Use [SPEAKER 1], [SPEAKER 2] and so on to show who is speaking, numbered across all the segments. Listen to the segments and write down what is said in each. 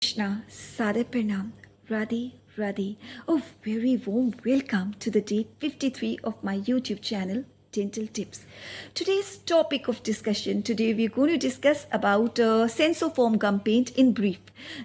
[SPEAKER 1] Krishna, Sade Pranam, Radhe Radhe. Oh, very warm welcome to the day 53 of my YouTube channel, Dental Tips. Today's topic of discussion, today we're going to discuss about sensoform gum paint in brief.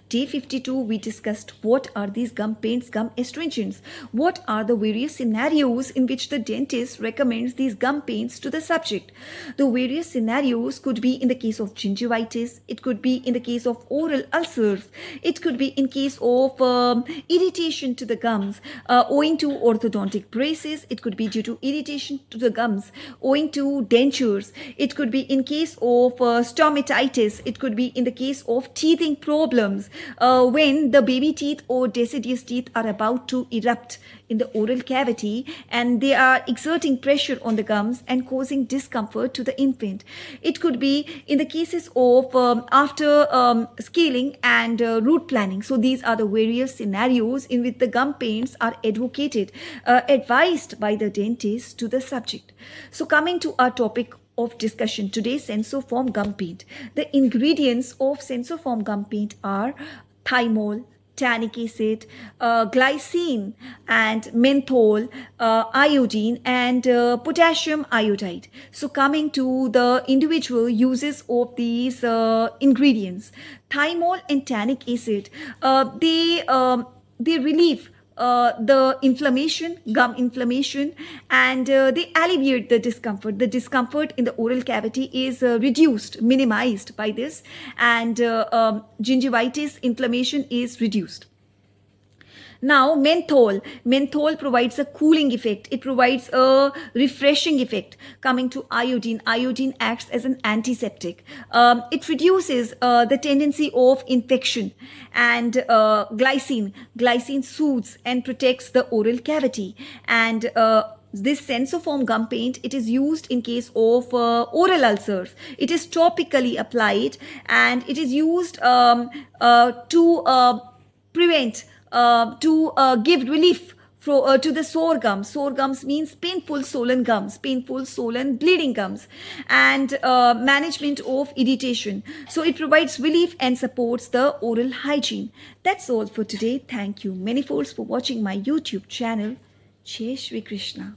[SPEAKER 1] Day 52, we discussed what are these gum paints, gum astringents, what are the various scenarios in which the dentist recommends these gum paints to the subject. The various scenarios could be in the case of gingivitis, it could be in the case of oral ulcers, it could be in case of irritation to the gums owing to orthodontic braces, it could be due to irritation to the gums owing to dentures, it could be in case of stomatitis, it could be in the case of teething problems when the baby teeth or deciduous teeth are about to erupt in the oral cavity and they are exerting pressure on the gums and causing discomfort to the infant. It could be in the cases of after scaling and root planning. So these are the various scenarios in which the gum paints are advised by the dentist to the subject. So coming to our topic of discussion today, sensoform gum paint. The ingredients of sensoform gum paint are thymol, tannic acid, glycine and menthol, iodine and potassium iodide. So coming to the individual uses of these ingredients, thymol and tannic acid, they relieve the inflammation, gum inflammation, and they alleviate the discomfort. The discomfort in the oral cavity is reduced, minimized by this, and gingivitis inflammation is reduced. Now, menthol provides a cooling effect. It provides a refreshing effect. Coming to iodine acts as an antiseptic. It reduces the tendency of infection. And glycine soothes and protects the oral cavity. And this sensoform gum paint, it is used in case of oral ulcers. It is topically applied and it is used to prevent to give relief to the sore gums. Sore gums means painful swollen gums, painful swollen bleeding gums, and management of irritation. So it provides relief and supports the oral hygiene. That's all for today. Thank you many folks for watching my YouTube channel. Jai Shri Krishna.